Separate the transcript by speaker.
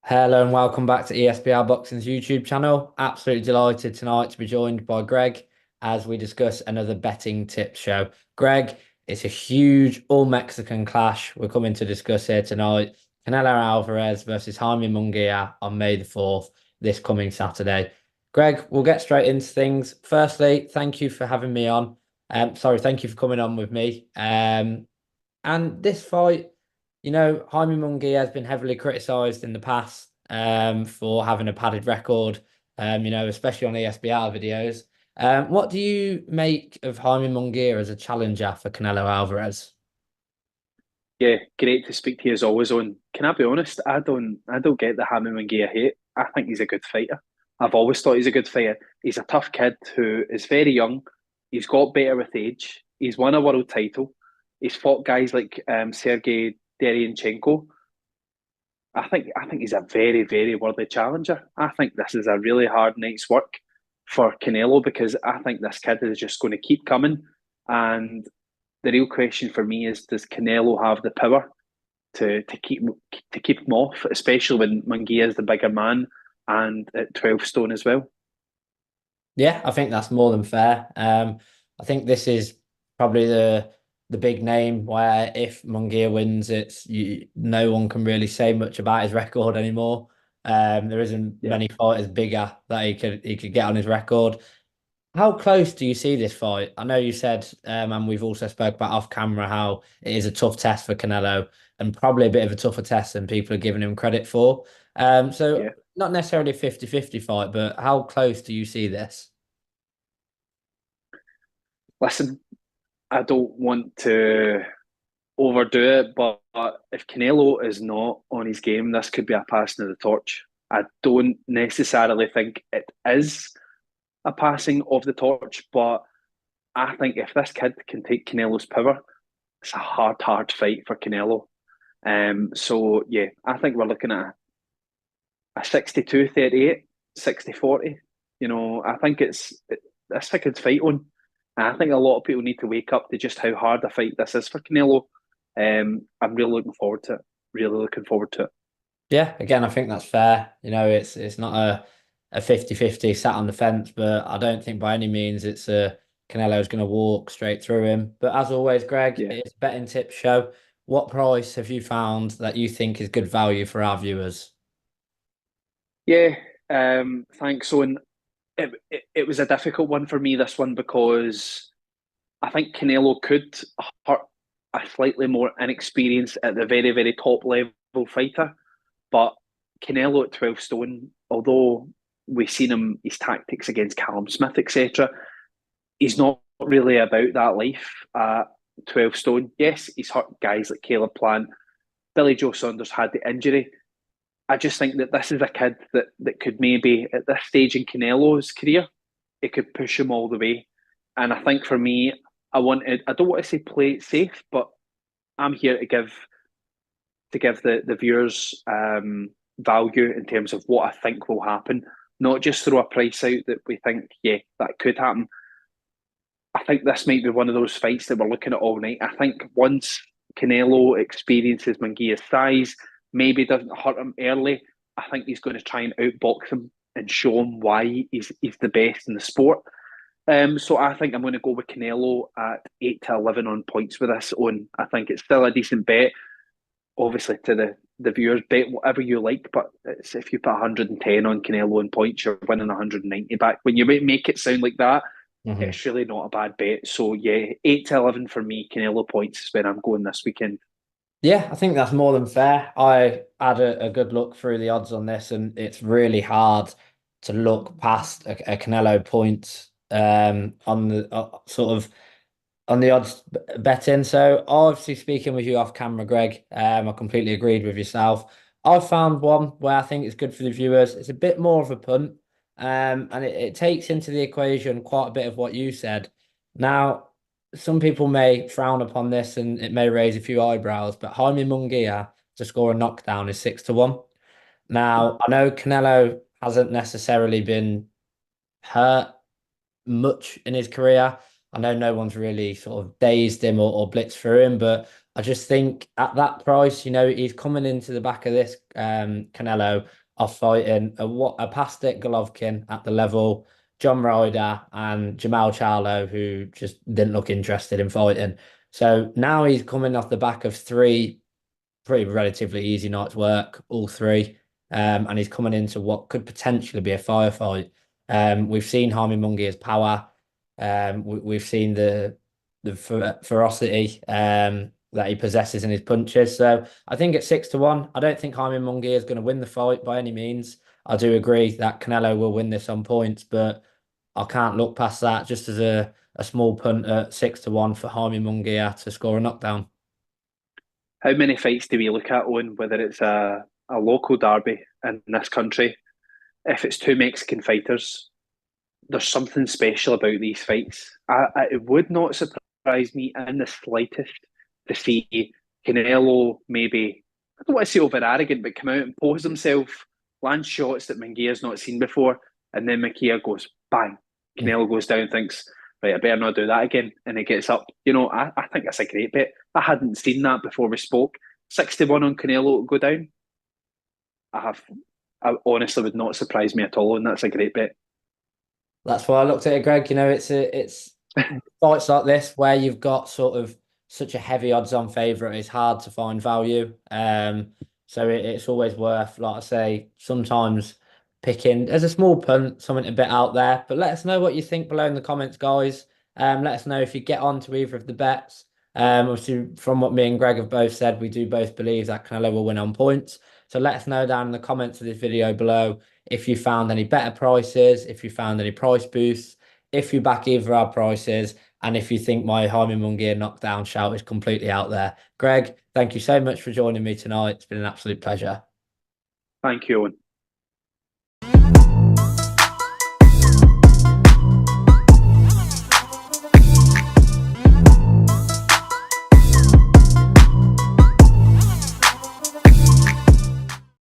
Speaker 1: Hello and welcome back to ESBR Boxing's YouTube channel. Absolutely delighted tonight to be joined by Greg as we discuss another betting tips show. Greg, it's a huge all-Mexican clash we're coming to discuss here tonight. Canelo Alvarez versus Jaime Munguia on May the 4th, this coming Saturday. Greg, we'll get straight into things. Firstly, thank you for having me on. Thank you for coming on with me. And this fight, Jaime Munguia has been heavily criticised in the past for having a padded record, especially on ESBR videos. What do you make of Jaime Munguia as a challenger for Canelo Alvarez?
Speaker 2: Yeah, great to speak to you as always. On, can I be honest? I don't get the Jaime Munguia hate. I think he's a good fighter. I've always thought he's a good fighter. He's a tough kid who is very young. He's got better with age. He's won a world title. He's fought guys like Sergey Deryanchenko. I think he's a very very worthy challenger. I think this is a really hard night's work for Canelo because I think this kid is just going to keep coming. And the real question for me is, does Canelo have the power to keep him off, especially when Munguia is the bigger man and at 12 stone as well?
Speaker 1: Yeah, I think that's more than fair. I think this is probably the big name where if Munguia wins, no one can really say much about his record anymore. There isn't
Speaker 2: Yeah.
Speaker 1: many fighters bigger that he could get on his record. How close do you see this fight? I know you said, and we've also spoke about off camera how it is a tough test for Canelo and probably a bit of a tougher test than people are giving him credit for. So
Speaker 2: Yeah.
Speaker 1: not necessarily a 50-50 fight, but how close do you see this?
Speaker 2: Listen, I don't want to overdo it, but if Canelo is not on his game, this could be a passing of the torch. I don't necessarily think it is a passing of the torch, but I think if this kid can take Canelo's power, it's a hard fight for Canelo. So yeah, I think we're looking at a 62-38, 60-40. I think it's a good fight on. And I think a lot of people need to wake up to just how hard a fight this is for Canelo. I'm really looking forward to it. Really looking forward to it.
Speaker 1: Yeah, again, I think that's fair. It's not a 50-50 sat on the fence, but I don't think by any means it's a Canelo's going to walk straight through him. But as always, Greg,
Speaker 2: Yeah.
Speaker 1: it's betting tip show. What price have you found that you think is good value for our viewers?
Speaker 2: Yeah. Thanks. So, and it was a difficult one for me, this one, because I think Canelo could hurt a slightly more inexperienced at the very, very top level fighter. But Canelo at 12 stone, although we've seen his tactics against Callum Smith, etc., he's not really about that life at 12 stone. Yes, he's hurt guys like Caleb Plant. Billy Joe Saunders had the injury. I just think that this is a kid that could maybe, at this stage in Canelo's career, it could push him all the way. And I think for me, I don't want to say play it safe, but I'm here to give the viewers value in terms of what I think will happen, not just throw a price out that we think, yeah, that could happen. I think this might be one of those fights that we're looking at all night. I think once Canelo experiences Munguia's size, maybe doesn't hurt him early, I think he's going to try and outbox him and show him why he's the best in the sport. So I think I'm going to go with Canelo at 8 to 11 on points with this one. I think it's still a decent bet. Obviously, to the viewers, bet whatever you like, but it's, if you put 110 on Canelo and points, you're winning 190 back. When you make it sound like that,
Speaker 1: Mhm.
Speaker 2: it's really not a bad bet. So yeah, 8 to 11 for me. Canelo points is where I'm going this weekend.
Speaker 1: Yeah, I think that's more than fair. I had a good look through the odds on this, and it's really hard to look past a Canelo point on the sort of on the odds betting. So obviously speaking with you off camera, Greg, I completely agreed with yourself. I've found one where I think it's good for the viewers. It's a bit more of a punt, and it takes into the equation quite a bit of what you said. Now, some people may frown upon this and it may raise a few eyebrows, but Jaime Munguia to score a knockdown is 6-1. Now, I know Canelo hasn't necessarily been hurt much in his career. I know no one's really sort of dazed him or blitzed through him, but I just think at that price, he's coming into the back of this Canelo off fighting a past it Golovkin at the level, John Ryder and Jamal Charlo, who just didn't look interested in fighting. So now he's coming off the back of three pretty relatively easy night's work, all three. And he's coming into what could potentially be a firefight. We've seen Jaime Munguia's power. We've seen the ferocity that he possesses in his punches. So I think at 6-1, I don't think Jaime Munguia is going to win the fight by any means. I do agree that Canelo will win this on points, but I can't look past that just as a small punt at 6-1 for Jaime Munguia to score a knockdown.
Speaker 2: How many fights do we look at, Owen, whether it's a local derby in this country? If it's two Mexican fighters, there's something special about these fights. It would not surprise me in the slightest to see Canelo maybe, I don't want to say over arrogant, but come out and pose himself, land shots that Munguia's not seen before, and then Munguia goes bang. Canelo goes down, thinks, right, I better not do that again, and he gets up. I think that's a great bet. I hadn't seen that before we spoke. 6-1 on Canelo to go down. I honestly would not surprise me at all, and that's a great bet.
Speaker 1: That's why I looked at it, Greg. It's fights like this where you've got sort of such a heavy odds-on favourite. It's hard to find value. So it's always worth, like I say, sometimes picking as a small punt, something a bit out there. But let us know what you think below in the comments, guys. Let us know if you get on to either of the bets. Obviously, from what me and Greg have both said, we do both believe that Canelo will win on points. So let us know down in the comments of this video below if you found any better prices, if you found any price boosts, if you back either our prices, and if you think my Jaime Munguia knockdown shout is completely out there. Greg, thank you so much for joining me tonight. It's been an absolute pleasure.
Speaker 2: Thank you, Owen.